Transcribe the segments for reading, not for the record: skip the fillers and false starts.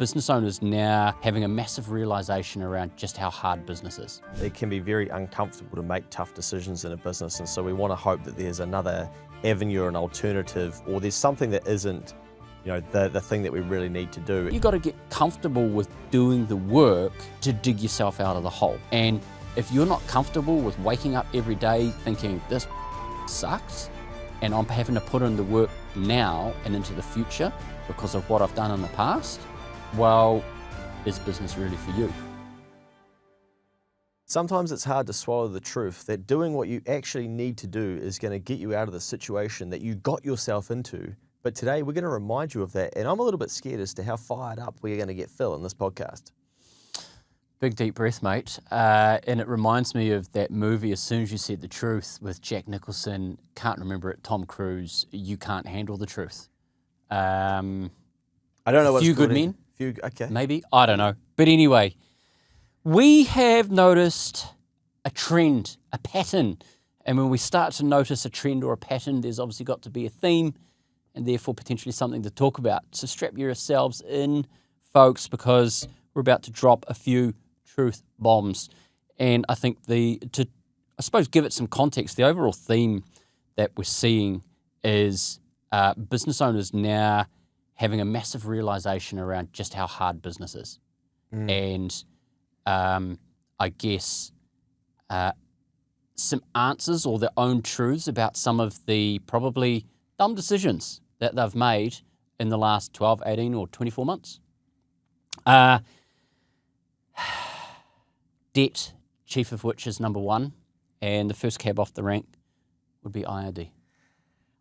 business owners now having a massive realization around just how hard business is. It can be very uncomfortable to make tough decisions in a business, and so we want to hope that there's another avenue or an alternative, or there's something that isn't, the thing that we really need to do. You got to get comfortable with doing the work to dig yourself out of the hole. And if you're not comfortable with waking up every day thinking this sucks, and I'm having to put in the work now and into the future because of what I've done in the past, well, is business really for you? Sometimes it's hard to swallow the truth that doing what you actually need to do is going to get you out of the situation that you got yourself into. But today we're going to remind you of that, and I'm a little bit scared as to how fired up we're going to get Phil in this podcast. Big deep breath, mate. And it reminds me of that movie, As Soon as You Said the Truth, with Jack Nicholson, can't remember it, Tom Cruise, You Can't Handle the Truth. I don't know what's Few Good Men? Okay. Maybe, I don't know. But anyway, we have noticed a trend, a pattern. And when we start to notice a trend or a pattern, there's obviously got to be a theme and therefore potentially something to talk about. So strap yourselves in, folks, because we're about to drop a few truth bombs. And I think to give it some context, the overall theme that we're seeing is business owners now having a massive realization around just how hard business is. And I guess some answers or their own truths about some of the probably dumb decisions that they've made in the last 12, 18 or 24 months. Debt, chief of which is number one, and the first cab off the rank would be IRD.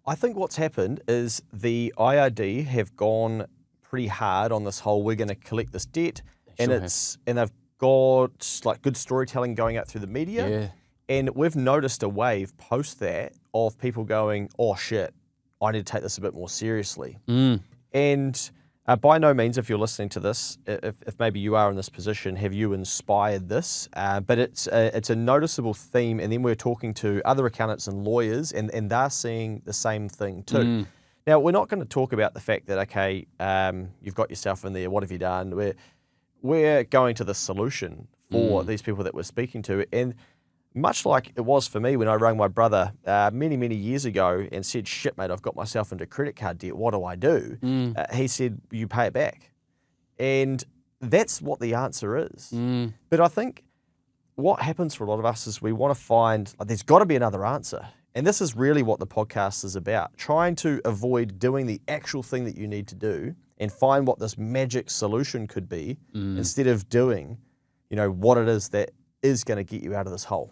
I think what's happened is the IRD have gone pretty hard on this whole, we're going to collect this debt, and they've got like good storytelling going out through the media. Yeah. And we've noticed a wave post that of people going, oh shit, I need to take this a bit more seriously. And by no means, if you're listening to this, if maybe you are in this position, have you inspired this? But it's a noticeable theme. And then we're talking to other accountants and lawyers, and they're seeing the same thing too. Now, we're not going to talk about the fact that, okay, you've got yourself in there, what have you done? We're going to the solution for these people that we're speaking to. And much like it was for me when I rang my brother many, many years ago and said, shit, mate, I've got myself into credit card debt. What do I do? He said, you pay it back. And that's what the answer is. But I think what happens for a lot of us is we want to find, there's got to be another answer. And this is really what the podcast is about, trying to avoid doing the actual thing that you need to do and find what this magic solution could be instead of doing, what it is that is going to get you out of this hole.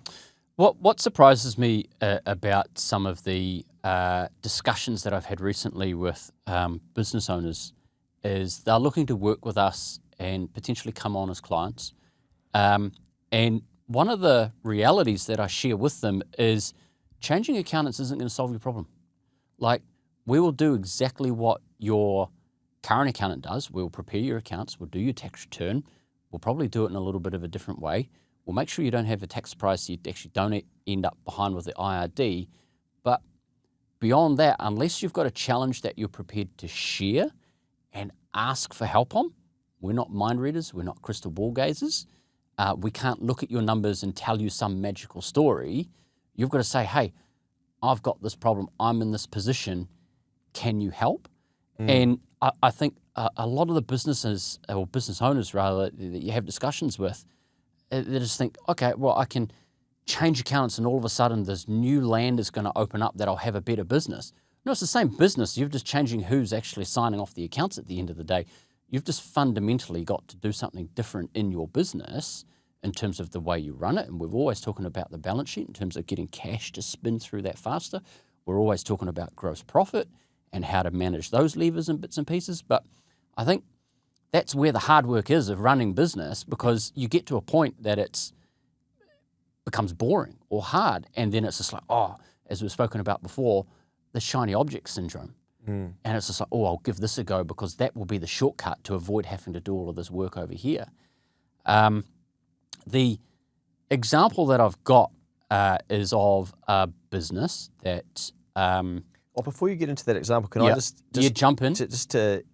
What surprises me about some of the discussions that I've had recently with business owners is they're looking to work with us and potentially come on as clients. And one of the realities that I share with them is changing accountants isn't going to solve your problem. Like, we will do exactly what your current accountant does. We'll prepare your accounts, we'll do your tax return, we'll probably do it in a little bit of a different way. We'll make sure you don't have a tax surprise so you actually don't end up behind with the IRD. But beyond that, unless you've got a challenge that you're prepared to share and ask for help on, we're not mind readers, we're not crystal ball gazers. We can't look at your numbers and tell you some magical story. You've got to say, hey, I've got this problem, I'm in this position, can you help? And I think a lot of the businesses, or business owners rather, that you have discussions with, they just think, okay, well, I can change accountants and all of a sudden this new land is going to open up that I'll have a better business. No, it's the same business. You're just changing who's actually signing off the accounts at the end of the day. You've just fundamentally got to do something different in your business in terms of the way you run it. And we're always talking about the balance sheet in terms of getting cash to spin through that faster. We're always talking about gross profit and how to manage those levers and bits and pieces. But I think that's where the hard work is of running business, because you get to a point that it becomes boring or hard. And then it's just like, as we've spoken about before, the shiny object syndrome. And it's just like, I'll give this a go because that will be the shortcut to avoid having to do all of this work over here. The example that I've got is of a business that... before you get into that example, can I just jump in? Just to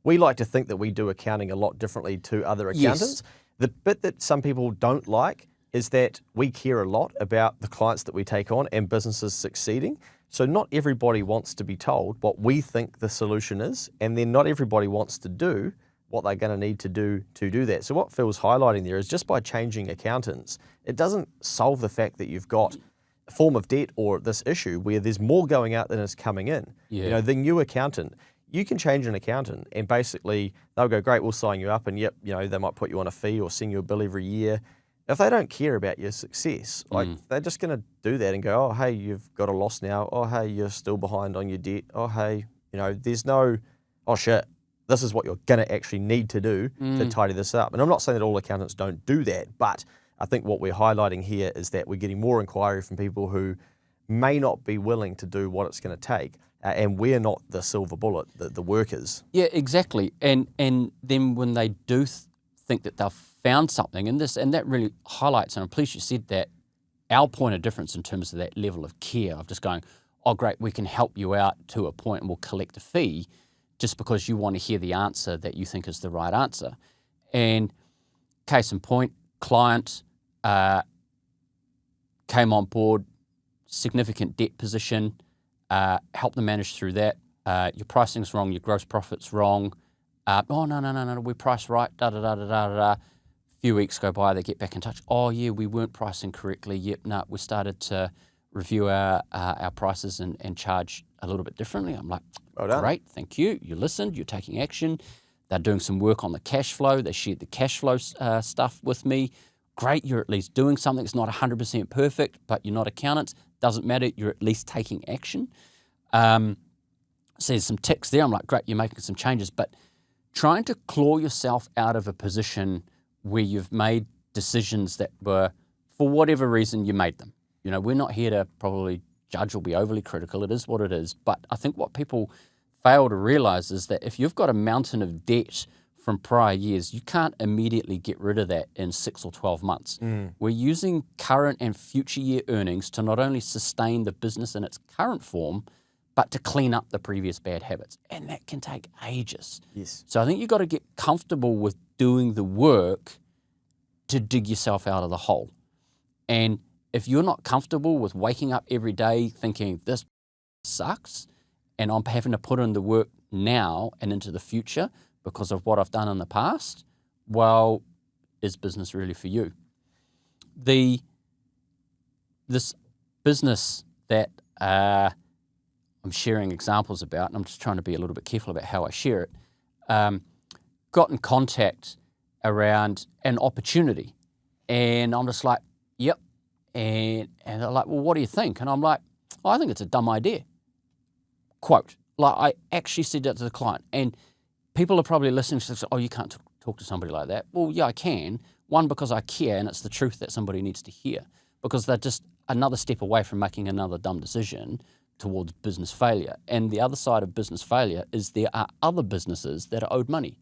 We like to think that we do accounting a lot differently to other accountants. Yes. The bit that some people don't like is that we care a lot about the clients that we take on and businesses succeeding. So not everybody wants to be told what we think the solution is, and then not everybody wants to do what they're going to need to do that. So what Phil's highlighting there is just by changing accountants, it doesn't solve the fact that you've got a form of debt or this issue where there's more going out than is coming in. Yeah. You know, the new accountant, you can change an accountant and basically they'll go, great, we'll sign you up, and yep, you know, they might put you on a fee or send you a bill every year. If they don't care about your success, like they're just going to do that and go, oh, hey, you've got a loss now. Oh, hey, you're still behind on your debt. Oh, hey, you know, there's no, oh shit, this is what you're going to actually need to do to tidy this up. And I'm not saying that all accountants don't do that, but I think what we're highlighting here is that we're getting more inquiry from people who may not be willing to do what it's going to take. And we're not the silver bullet, the workers. Yeah, exactly. And then when they do think that they've found something, and that really highlights, and I'm pleased you said that, our point of difference in terms of that level of care of just going, oh great, we can help you out to a point and we'll collect a fee just because you want to hear the answer that you think is the right answer. And case in point, client came on board, significant debt position, help them manage through that. Your pricing's wrong, your gross profit's wrong. Oh, no, we priced right, da-da-da-da-da-da. Few weeks go by, they get back in touch. Oh, yeah, we weren't pricing correctly. Yep, no, we started to review our prices and charge a little bit differently. I'm like, well done. Great, thank you. You listened, you're taking action. They're doing some work on the cash flow. They shared the cash flow stuff with me. Great, you're at least doing something. It's not 100% perfect, but you're not accountants. Doesn't matter, you're at least taking action. So there's some ticks there. I'm like, great, you're making some changes, but trying to claw yourself out of a position where you've made decisions that were, for whatever reason, you made them. You know, we're not here to probably judge or be overly critical. It is what it is. But I think what people fail to realize is that if you've got a mountain of debt from prior years, you can't immediately get rid of that in 6 or 12 months. We're using current and future year earnings to not only sustain the business in its current form, but to clean up the previous bad habits. And that can take ages. Yes. So I think you've got to get comfortable with doing the work to dig yourself out of the hole. And if you're not comfortable with waking up every day thinking this sucks and I'm having to put in the work now and into the future because of what I've done in the past, well, is business really for you? This business that I'm sharing examples about, and I'm just trying to be a little bit careful about how I share it, got in contact around an opportunity. And I'm just like, yep. And they're like, well, what do you think? And I'm like, oh, I think it's a dumb idea. Quote. Like, I actually said that to the client. And people are probably listening to this, oh, you can't talk to somebody like that. Well, yeah, I can. One, because I care, and it's the truth that somebody needs to hear. Because they're just another step away from making another dumb decision towards business failure. And the other side of business failure is there are other businesses that are owed money,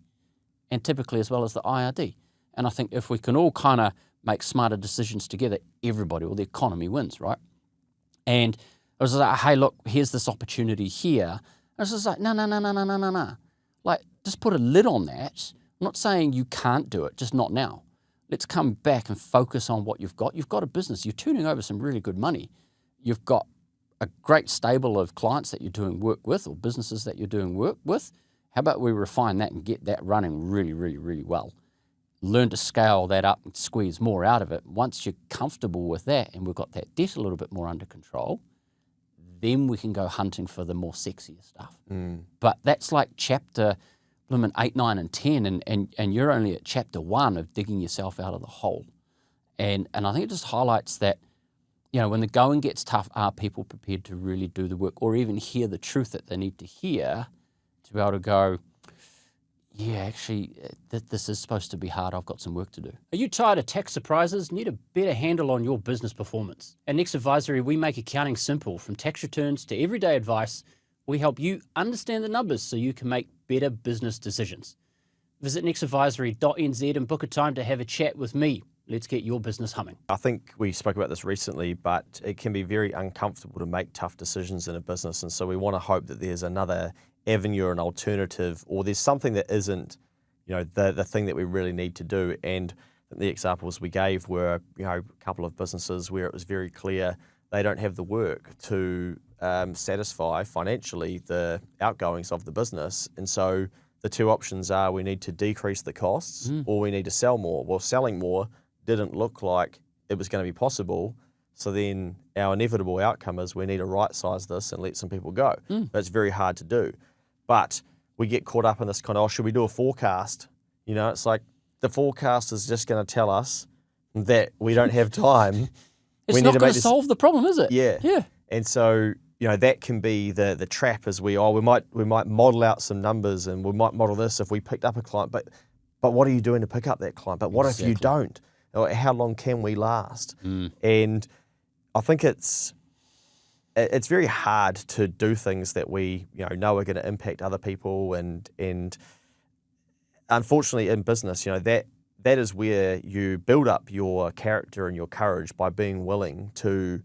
and typically as well as the IRD. And I think if we can all kind of make smarter decisions together, everybody, or the economy wins, right? And I was like, hey, look, here's this opportunity here. And I was just like, no. Like, just put a lid on that. I'm not saying you can't do it, just not now. Let's come back and focus on what you've got. You've got a business. You're turning over some really good money. You've got a great stable of clients that you're doing work with, or businesses that you're doing work with. How about we refine that and get that running really, really, really well? Learn to scale that up and squeeze more out of it. Once you're comfortable with that and we've got that debt a little bit more under control, then we can go hunting for the more sexier stuff. But that's like chapter 8, 9, and 10, and you're only at chapter 1 of digging yourself out of the hole. And I think it just highlights that, you know, when the going gets tough, are people prepared to really do the work or even hear the truth that they need to hear to be able to go, yeah, actually, this is supposed to be hard. I've got some work to do. Are you tired of tax surprises? Need a better handle on your business performance? At Next Advisory, we make accounting simple. From tax returns to everyday advice, we help you understand the numbers so you can make better business decisions. Visit nextadvisory.nz and book a time to have a chat with me. Let's get your business humming. I think we spoke about this recently, but it can be very uncomfortable to make tough decisions in a business. And so we want to hope that there's another avenue or an alternative, or there's something that isn't, the thing that we really need to do. And the examples we gave were, a couple of businesses where it was very clear they don't have the work to satisfy financially the outgoings of the business. And so the two options are we need to decrease the costs or we need to sell more. Well, selling more didn't look like it was going to be possible. So then our inevitable outcome is we need to right-size this and let some people go. But it's very hard to do. But we get caught up in this kind of, should we do a forecast? It's like the forecast is just going to tell us that we don't have time. It's not going to solve the problem, is it? Yeah. And so, that can be the trap as we might model out some numbers and we might model this if we picked up a client, but what are you doing to pick up that client? But what if you don't? Or how long can we last? And I think it's very hard to do things that we know are going to impact other people, and unfortunately in business, that is where you build up your character and your courage by being willing to,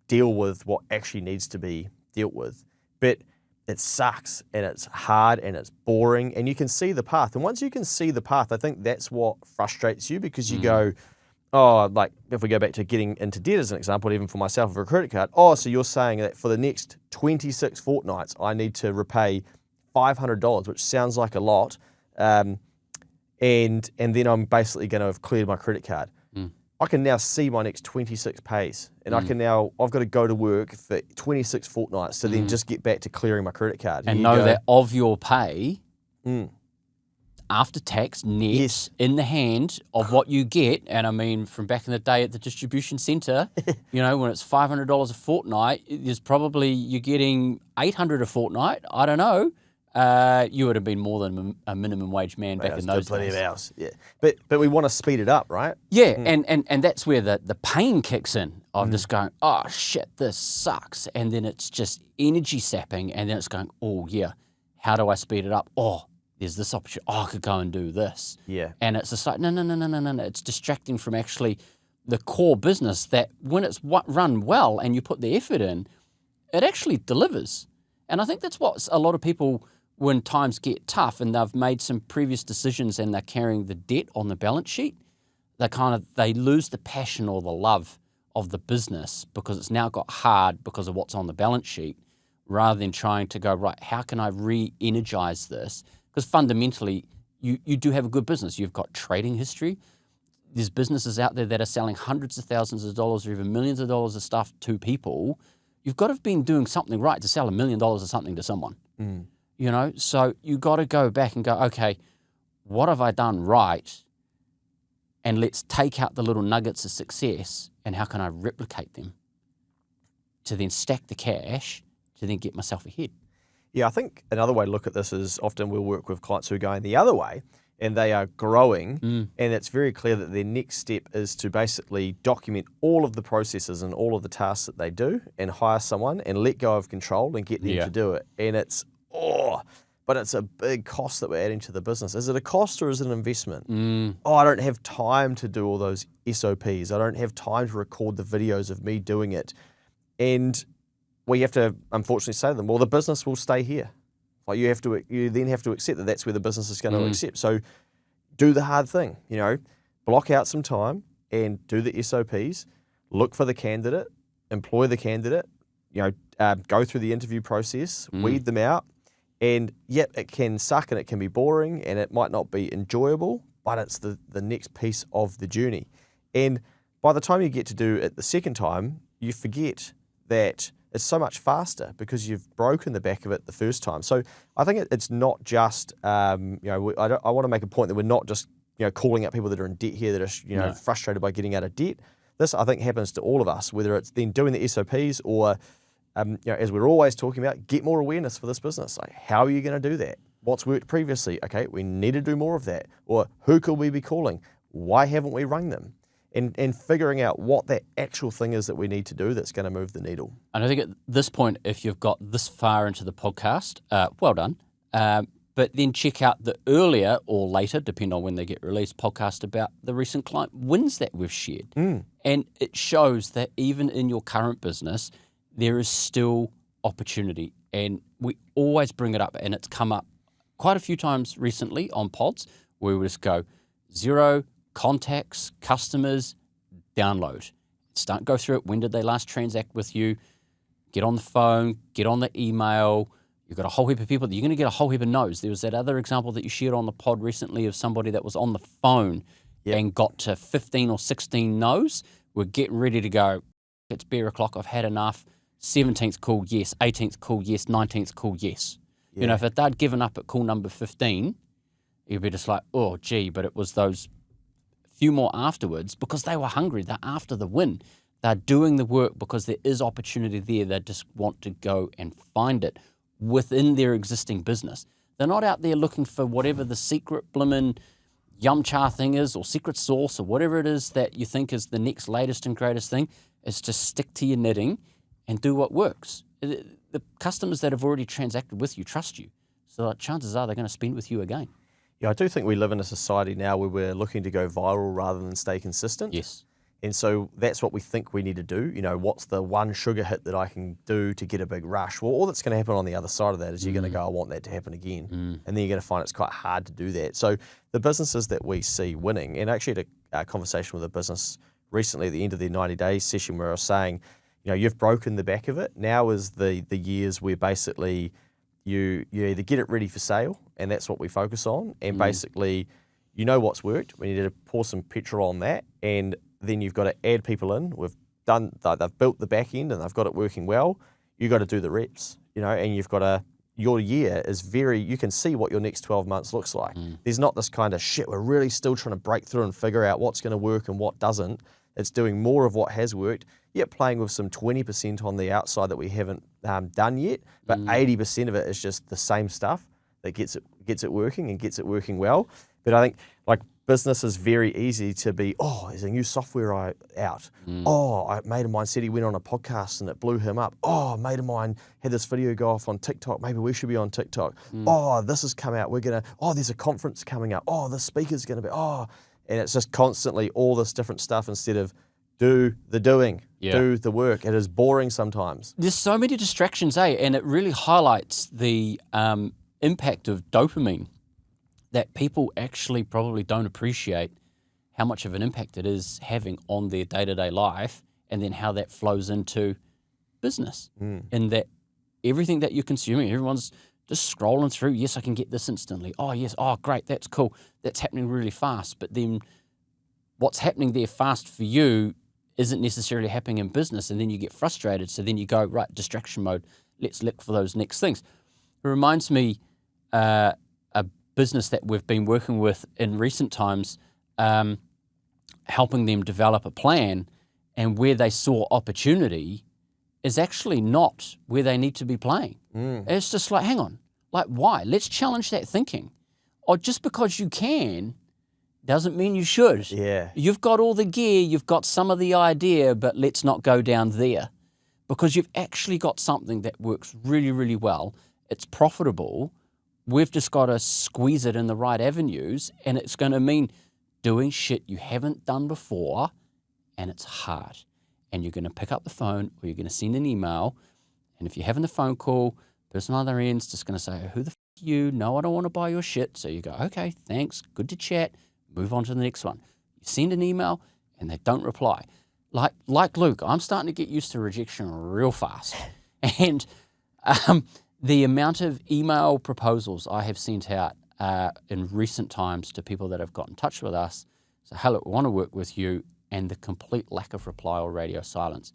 deal with what actually needs to be dealt with. But it sucks and it's hard and it's boring and you can see the path. And once you can see the path, I think that's what frustrates you, because you go, like if we go back to getting into debt as an example, even for myself for a credit card, so you're saying that for the next 26 fortnights, I need to repay $500, which sounds like a lot. And then I'm basically going to have cleared my credit card. I can now see my next 26 pays, and I've got to go to work for 26 fortnights to then just get back to clearing my credit card. And know that of your pay, after tax, net, in the hand of what you get, and I mean, from back in the day at the distribution centre, when it's $500 a fortnight, there's probably you're getting $800 a fortnight. I don't know. You would have been more than a minimum wage man back in those days. Plenty of hours, yeah. But we want to speed it up, right? Yeah, and that's where the pain kicks in of just going, oh shit, this sucks, and then it's just energy sapping, and then it's going, oh yeah, how do I speed it up? Oh, there's this opportunity. Oh, I could go and do this. Yeah. And it's just like no. It's distracting from actually the core business that when it's run well and you put the effort in, it actually delivers. And I think that's what a lot of people, when times get tough and they've made some previous decisions and they're carrying the debt on the balance sheet, they lose the passion or the love of the business because it's now got hard because of what's on the balance sheet, rather than trying to go, right, how can I re-energize this? Because fundamentally, you do have a good business. You've got trading history. There's businesses out there that are selling hundreds of thousands of dollars or even millions of dollars of stuff to people. You've got to have been doing something right to sell $1 million of something to someone. So you got to go back and go, okay, what have I done right? And let's take out the little nuggets of success and how can I replicate them to then stack the cash to then get myself ahead. Yeah, I think another way to look at this is often we'll work with clients who are going the other way and they are growing, and it's very clear that their next step is to basically document all of the processes and all of the tasks that they do and hire someone and let go of control and get them to do it. And it's, but it's a big cost that we're adding to the business. Is it a cost or is it an investment? I don't have time to do all those SOPs. I don't have time to record the videos of me doing it. And we have to, unfortunately, say to them, well, the business will stay here. Like you then have to accept that that's where the business is going to accept. So do the hard thing, block out some time and do the SOPs, look for the candidate, employ the candidate, go through the interview process, weed them out. And yep, it can suck and it can be boring and it might not be enjoyable, but it's the next piece of the journey. And by the time you get to do it the second time, you forget that it's so much faster because you've broken the back of it the first time. So I think it's not just, I want to make a point that we're not just, calling out people that are in debt here that are, frustrated by getting out of debt. This, I think, happens to all of us, whether it's then doing the SOPs or, as we're always talking about, get more awareness for this business. Like, how are you going to do that? What's worked previously? Okay, we need to do more of that. Or who could we be calling? Why haven't we rung them? And figuring out what that actual thing is that we need to do that's going to move the needle. And I think at this point, if you've got this far into the podcast, well done. But then check out the earlier or later, depending on when they get released, podcast about the recent client wins that we've shared. And it shows that even in your current business, there is still opportunity. And we always bring it up, and it's come up quite a few times recently on pods where we just go, 0 contacts, customers, download. Start, go through it. When did they last transact with you? Get on the phone, get on the email. You've got a whole heap of people. You're going to get a whole heap of no's. There was that other example that you shared on the pod recently of somebody that was on the phone and got to 15 or 16 no's. We're getting ready to go. It's beer o'clock. I've had enough. 17th call, yes. 18th call, yes. 19th call, yes. You know, if they'd given up at call number 15, you'd be just like, oh, gee, but it was those few more afterwards because they were hungry. They're after the win. They're doing the work because there is opportunity there. They just want to go and find it within their existing business. They're not out there looking for whatever the secret blimmin' yum cha thing is or secret sauce or whatever it is that you think is the next latest and greatest thing. Is to stick to your knitting and do what works. The customers that have already transacted with you trust you. So chances are they're going to spend with you again. Yeah, I do think we live in a society now where we're looking to go viral rather than stay consistent. Yes. And so that's what we think we need to do. You know, what's the one sugar hit that I can do to get a big rush? Well, all that's going to happen on the other side of that is you're going to go, I want that to happen again. And then you're going to find it's quite hard to do that. So the businesses that we see winning, and I actually had a conversation with a business recently at the end of their 90-day session where I was saying, you know, you've broken the back of it. Now is the years where basically you either get it ready for sale, and that's what we focus on, and basically you know what's worked. We need to pour some petrol on that, and then you've got to add people in. They've built the back end and they've got it working well. You've got to do the reps, you know, and you've got to, your year is you can see what your next 12 months looks like. There's not this kind of shit, we're really still trying to break through and figure out what's going to work and what doesn't. It's doing more of what has worked, yet playing with some 20% on the outside that we haven't done yet, but 80% of it is just the same stuff that gets it working and gets it working well. But I think like business is very easy to be, oh, there's a new software out. Oh, a mate of mine said he went on a podcast and it blew him up. Oh, a mate of mine had this video go off on TikTok. Maybe we should be on TikTok. Oh, this has come out. There's a conference coming up. Oh, the speaker's going to be, and it's just constantly all this different stuff instead of do the doing, do the work. It is boring sometimes. There's so many distractions, and it really highlights the impact of dopamine that people actually probably don't appreciate how much of an impact it is having on their day-to-day life, and then how that flows into business. And that everything that you're consuming, everyone's just scrolling through, yes, I can get this instantly. Oh, yes, oh, great, that's cool. That's happening really fast. But then what's happening there fast for you isn't necessarily happening in business, and then you get frustrated. So then you go, right, distraction mode, let's look for those next things. It reminds me a business that we've been working with in recent times, helping them develop a plan, and where they saw opportunity is actually not where they need to be playing. It's just like, hang on, like why? Let's challenge that thinking. Or just because you can doesn't mean you should. Yeah. You've got all the gear, you've got some of the idea, but let's not go down there, because you've actually got something that works really, really well. It's profitable. We've just got to squeeze it in the right avenues, and it's going to mean doing shit you haven't done before, and it's hard. And you're going to pick up the phone, or you're going to send an email, and if you're having the phone call, the person on the other end's just going to say, who the f*** are you? No, I don't want to buy your shit. So you go, okay, thanks, good to chat, move on to the next one. You send an email, and they don't reply. Like Luke, I'm starting to get used to rejection real fast. And the amount of email proposals I have sent out in recent times to people that have got in touch with us, so, hello, we want to work with you, and the complete lack of reply or radio silence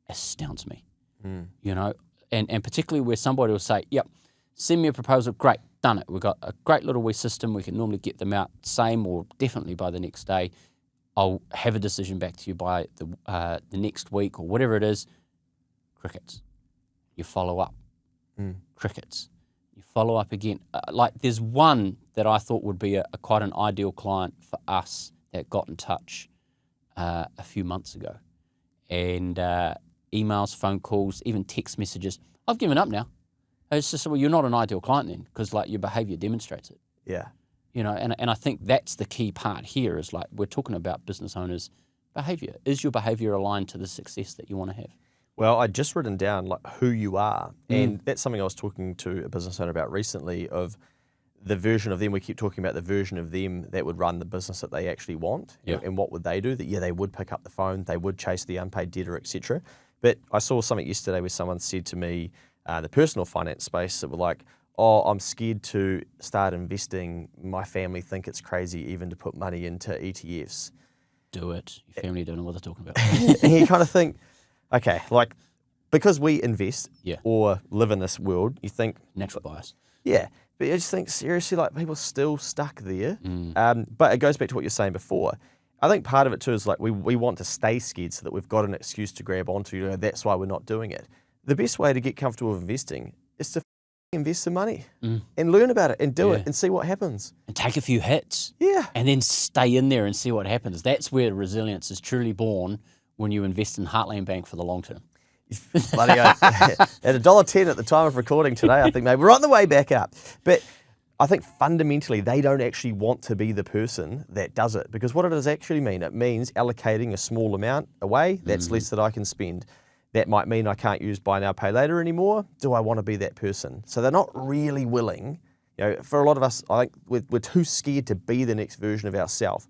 astounds me. You know, and particularly where somebody will say, yep, send me a proposal, great, done it. We've got a great little wee system. We can normally get them out same or definitely by the next day. I'll have a decision back to you by the next week or whatever it is. Crickets. You follow up. Crickets. You follow up again. Like there's one that I thought would be quite an ideal client for us that got in touch a few months ago. And emails, phone calls, even text messages. I've given up now. It's just, well, you're not an ideal client then, because like your behavior demonstrates it. Yeah. You know, and I think that's the key part here is like we're talking about business owners' behavior. Is your behavior aligned to the success that you want to have? Well, I just written down like who you are, and that's something I was talking to a business owner about recently. Of the version of them, we keep talking about the version of them that would run the business that they actually want, Yeah. and what would they do? That they would pick up the phone, they would chase the unpaid debtor, etc. But I saw something yesterday where someone said to me, the personal finance space, that were like, "Oh, I'm scared to start investing. My family think it's crazy even to put money into ETFs." Do it. Your family don't know what they're talking about. And you kind of think, okay, like, because we invest Yeah. or live in this world, you think, Natural bias. yeah, but you just think, seriously, like, people are still stuck there. Mm. But it goes back to what you're saying before. I think part of it too is like we want to stay scared so that we've got an excuse to grab onto. That's why we're not doing it. The best way to get comfortable with investing is to invest some money and learn about it and do it and see what happens. And take a few hits. Yeah. And then stay in there and see what happens. That's where resilience is truly born, when you invest in Heartland Bank for the long term. Bloody at $1.10 at the time of recording today, I think maybe we're on the way back up. But I think fundamentally they don't actually want to be the person that does it, because what does actually mean? It means allocating a small amount away. That's less that I can spend. That might mean I can't use buy now, pay later anymore. Do I want to be that person? So they're not really willing. For a lot of us, I think we're too scared to be the next version of ourselves.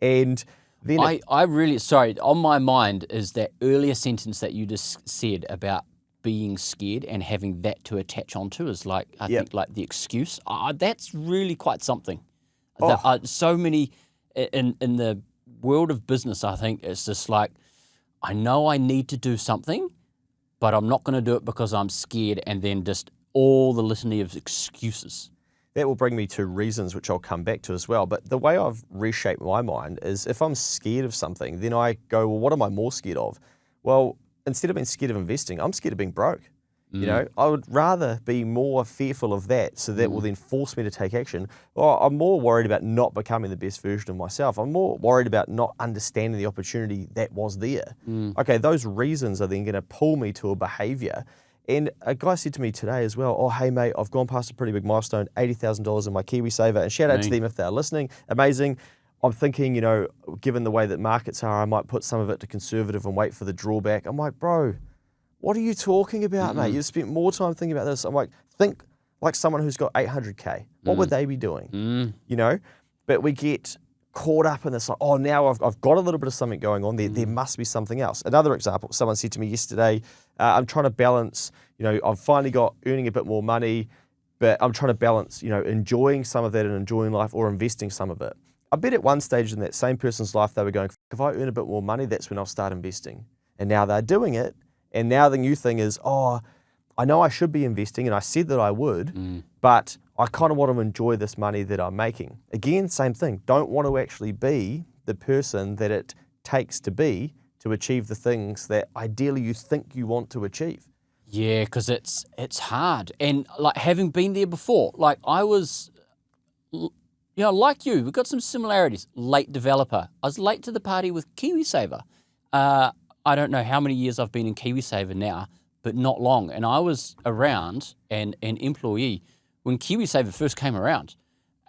And then I really, sorry, on my mind is that earlier sentence that you just said about being scared and having that to attach onto is like, I think like the excuse. That's really quite something. So many, in the world of business, I think it's just like, I know I need to do something, but I'm not going to do it because I'm scared, and then just all the litany of excuses. That will bring me to reasons, which I'll come back to as well. But the way I've reshaped my mind is, if I'm scared of something, then I go, well, what am I more scared of? Well, instead of being scared of investing, I'm scared of being broke. I would rather be more fearful of that, so that will then force me to take action. Or I'm more worried about not becoming the best version of myself. I'm more worried about not understanding the opportunity that was there. Okay, those reasons are then going to pull me to a behavior. And a guy said to me today as well, "Oh, hey mate, I've gone past a pretty big milestone, $80,000 in my KiwiSaver." And shout out to them if they're listening. Amazing. I'm thinking, given the way that markets are, I might put some of it to conservative and wait for the drawback. I'm like, bro, what are you talking about, mate? You spent more time thinking about this. I'm like, think like someone who's got 800K. What would they be doing? But we get caught up in this, like, oh, now I've got a little bit of something going on. There must be something else. Another example, someone said to me yesterday, I'm trying to balance, I've finally got earning a bit more money, but I'm trying to balance, enjoying some of that and enjoying life, or investing some of it. I bet at one stage in that same person's life, they were going, if I earn a bit more money, that's when I'll start investing. And now they're doing it. And now the new thing is, oh, I know I should be investing, and I said that I would, but I kind of want to enjoy this money that I'm making. Again, same thing. Don't want to actually be the person that it takes to be to achieve the things that ideally you think you want to achieve. Yeah, because it's hard. And like, having been there before, like I was, like you, we've got some similarities. Late developer. I was late to the party with KiwiSaver. I don't know how many years I've been in KiwiSaver now, but not long. And I was around and an employee when KiwiSaver first came around.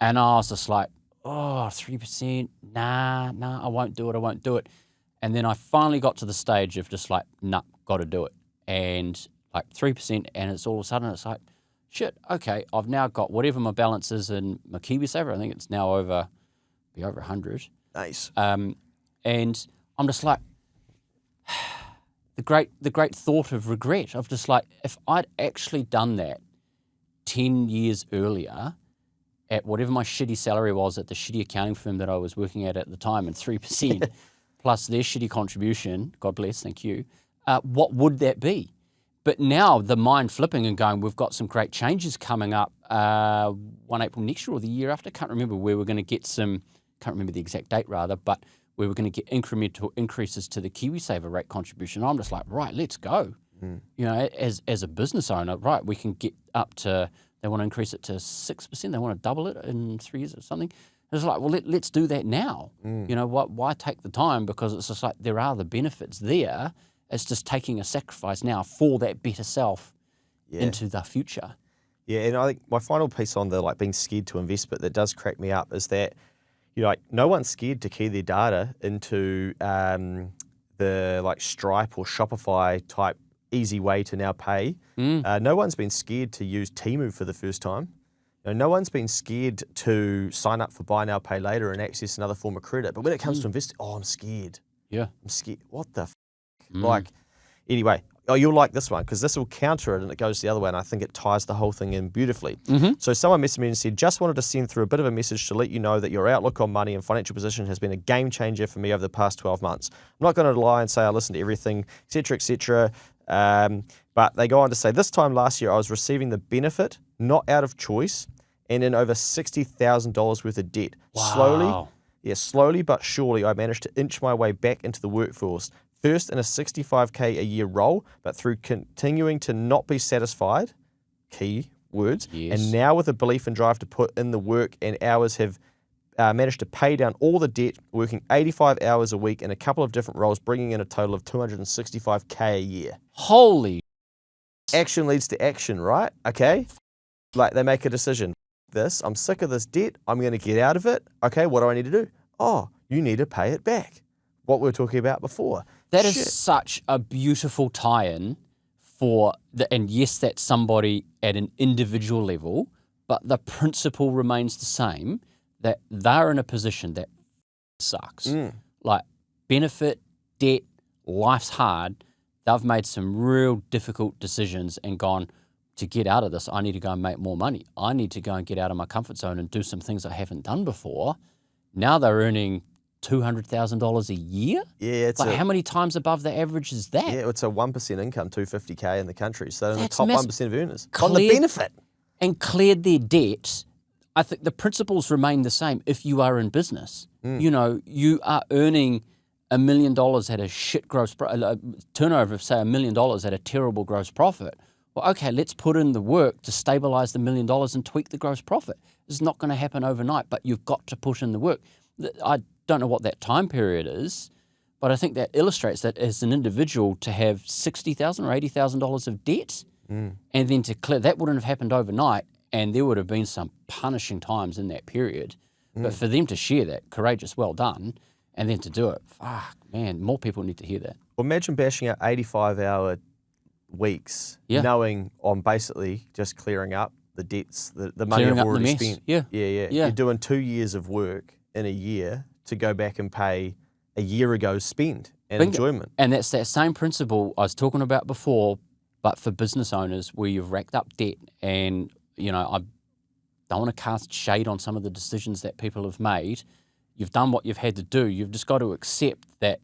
And I was just like, 3%, nah, I won't do it. And then I finally got to the stage of just like, nah, got to do it. And like 3%, and it's all of a sudden, it's like, shit, okay, I've now got whatever my balance is in my KiwiSaver. I think it's now over 100. Nice. And I'm just like, the great thought of regret of just like, if I'd actually done that 10 years earlier at whatever my shitty salary was at the shitty accounting firm that I was working at the time, and 3% plus their shitty contribution, God bless, thank you, what would that be? But now the mind flipping and going, we've got some great changes coming up 1 April next year or the year after. Can't remember where we're going to get some, can't remember the exact date rather, but we were going to get incremental increases to the KiwiSaver rate contribution. I'm just like, right, let's go. As a business owner, right, we can get up to, they want to increase it to 6%. They want to double it in 3 years or something. It's like, well, let's do that now. Why take the time? Because it's just like, there are the benefits there. It's just taking a sacrifice now for that better self into the future. Yeah, and I think my final piece on the like being scared to invest, but that does crack me up, is that no one's scared to key their data into the like Stripe or Shopify type easy way to now pay. No one's been scared to use Temu for the first time. No one's been scared to sign up for buy now, pay later and access another form of credit. But when it comes to investing, I'm scared. Yeah. I'm scared. What the Like, anyway, you'll like this one because this will counter it and it goes the other way and I think it ties the whole thing in beautifully. So someone messaged me and said, just wanted to send through a bit of a message to let you know that your outlook on money and financial position has been a game changer for me over the past 12 months. I'm not going to lie and say I listened to everything, etc., etc. But they go on to say, this time last year I was receiving the benefit, not out of choice, and in over $60,000 worth of debt. Wow. Slowly but surely I managed to inch my way back into the workforce. First in a $65K a year role, but through continuing to not be satisfied, key words, and now with a belief and drive to put in the work and hours have managed to pay down all the debt, working 85 hours a week in a couple of different roles, bringing in a total of $265K a year. Holy. Action leads to action, right? Okay. Like they make a decision. I'm sick of this debt. I'm going to get out of it. Okay, what do I need to do? Oh, you need to pay it back. What we were talking about before. That is such a beautiful tie-in and yes, that's somebody at an individual level, but the principle remains the same, that they're in a position that sucks. Like benefit, debt, life's hard. They've made some real difficult decisions and gone, to get out of this, I need to go and make more money. I need to go and get out of my comfort zone and do some things I haven't done before. Now they're earning $200,000 a year? Yeah, it's how many times above the average is that? Yeah, it's a 1% income, $250K in the country. So in the That's top massive. 1% of earners. On the benefit. And cleared their debt. I think the principles remain the same if you are in business. You know, you are earning $1 million at a shit turnover of say $1 million at a terrible gross profit. Well, okay, let's put in the work to stabilize the $1 million and tweak the gross profit. It's not going to happen overnight, but you've got to put in the work. I don't know what that time period is, but I think that illustrates that as an individual to have $60,000 or $80,000 of debt and then to clear, that wouldn't have happened overnight and there would have been some punishing times in that period. But for them to share that, courageous, well done, and then to do it, fuck, man, more people need to hear that. Well, imagine bashing out 85-hour weeks, knowing I'm basically just clearing up the debts, the money I've already spent. Yeah. You're doing 2 years of work in a year to go back and pay a year ago's spend and enjoyment. And that's that same principle I was talking about before, but for business owners where you've racked up debt and, you know, I don't want to cast shade on some of the decisions that people have made. You've done what you've had to do. You've just got to accept that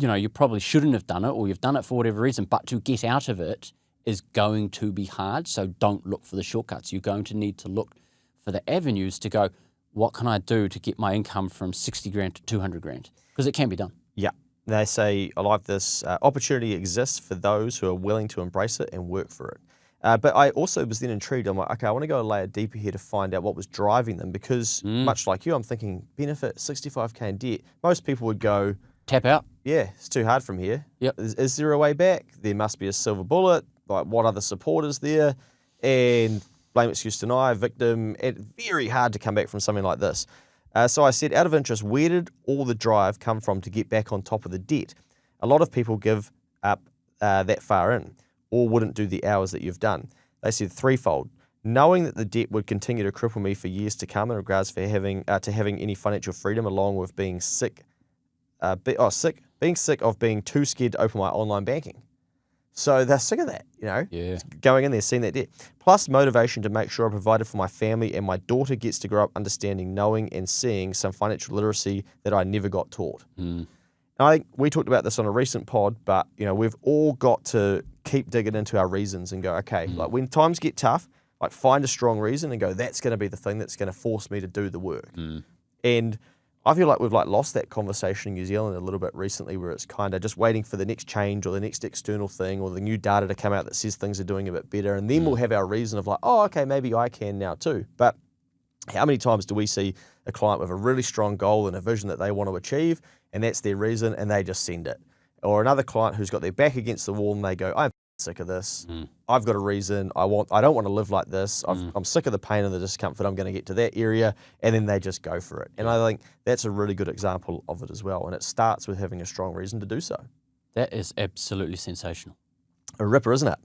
you know, you probably shouldn't have done it or you've done it for whatever reason, but to get out of it is going to be hard. So don't look for the shortcuts. You're going to need to look for the avenues to go, what can I do to get my income from 60 grand to 200 grand? Because it can be done. Yeah. They say, I like this, opportunity exists for those who are willing to embrace it and work for it. But I also was then intrigued. I'm like, okay, I want to go a layer deeper here to find out what was driving them because much like you, I'm thinking benefit, 65K in debt. Most people would go, tap out. Yeah, it's too hard from here. Yep. Is there a way back? There must be a silver bullet. Like, what other support is there? And blame, excuse, deny, victim. It's very hard to come back from something like this. So I said, out of interest, where did all the drive come from to get back on top of the debt? A lot of people give up that far in or wouldn't do the hours that you've done. They said threefold. Knowing that the debt would continue to cripple me for years to come in regards for having any financial freedom, along with being sick of being too scared to open my online banking. So they're sick of that, you know, going in there, seeing that debt. Plus motivation to make sure I provided for my family and my daughter gets to grow up understanding, knowing and seeing some financial literacy that I never got taught. I think we talked about this on a recent pod, but, you know, we've all got to keep digging into our reasons and go, okay, like when times get tough, like find a strong reason and go, that's going to be the thing that's going to force me to do the work. And I feel like we've lost that conversation in New Zealand a little bit recently where it's kind of just waiting for the next change or the next external thing or the new data to come out that says things are doing a bit better. And then we'll have our reason of like, oh, okay, maybe I can now too. But how many times do we see a client with a really strong goal and a vision that they want to achieve and that's their reason and they just send it? Or another client who's got their back against the wall and they go, I'm sick of this. I've got a reason. I don't want to live like this. I'm sick of the pain and the discomfort. I'm going to get to that area. And then they just go for it. And I think that's a really good example of it as well. And it starts with having a strong reason to do so. That is absolutely sensational. A ripper, isn't it?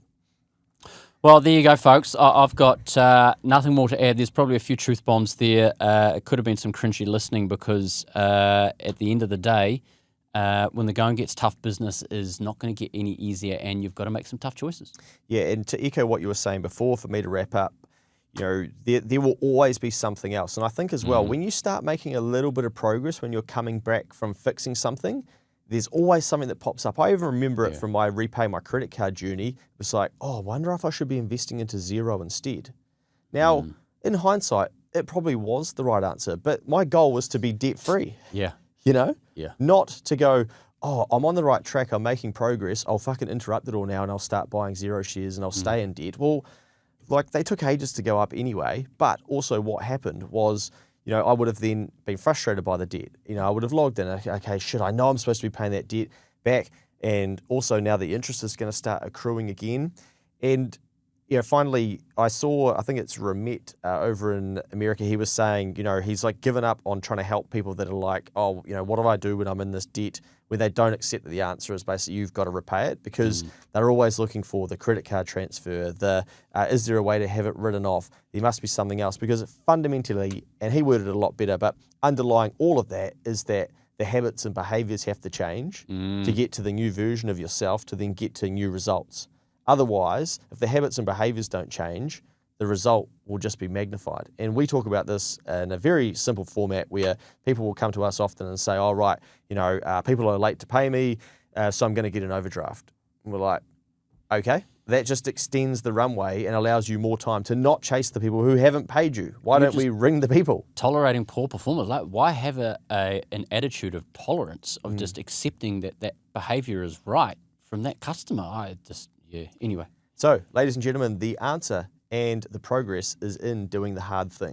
Well, there you go, folks. I've got nothing more to add. There's probably a few truth bombs there. It could have been some cringy listening because at the end of the day, when the going gets tough, business is not going to get any easier, and you've got to make some tough choices. Yeah, and to echo what you were saying before, for me to wrap up, there will always be something else. And I think as well, when you start making a little bit of progress, when you're coming back from fixing something, there's always something that pops up. I even remember it from my repay my credit card journey. It was like, oh, I wonder if I should be investing into Xero instead. Now, in hindsight, it probably was the right answer, but my goal was to be debt-free. Yeah. Yeah. Not to go, oh, I'm on the right track, I'm making progress, I'll fucking interrupt it all now and I'll start buying Xero shares and I'll stay in debt. Well, like they took ages to go up anyway, but also what happened was, I would have then been frustrated by the debt. I would have logged in, okay, shit, I know I'm supposed to be paying that debt back. And also now the interest is going to start accruing again. And, finally I saw, I think it's Ramet over in America, he was saying, he's like given up on trying to help people that are like, oh, what do I do when I'm in this debt? Where they don't accept that the answer is basically you've got to repay it, because they're always looking for the credit card transfer, is there a way to have it written off? There must be something else, because it fundamentally, and he worded it a lot better, but underlying all of that is that the habits and behaviors have to change to get to the new version of yourself, to then get to new results. Otherwise, if the habits and behaviors don't change, the result will just be magnified. And we talk about this in a very simple format where people will come to us often and say, oh, right, people are late to pay me, so I'm going to get an overdraft. And we're like, okay, that just extends the runway and allows you more time to not chase the people who haven't paid you. Why don't we ring the people? Tolerating poor performance. Like, why have an attitude of tolerance, of just accepting that behavior is right from that customer? Anyway. So, ladies and gentlemen, the answer and the progress is in doing the hard thing.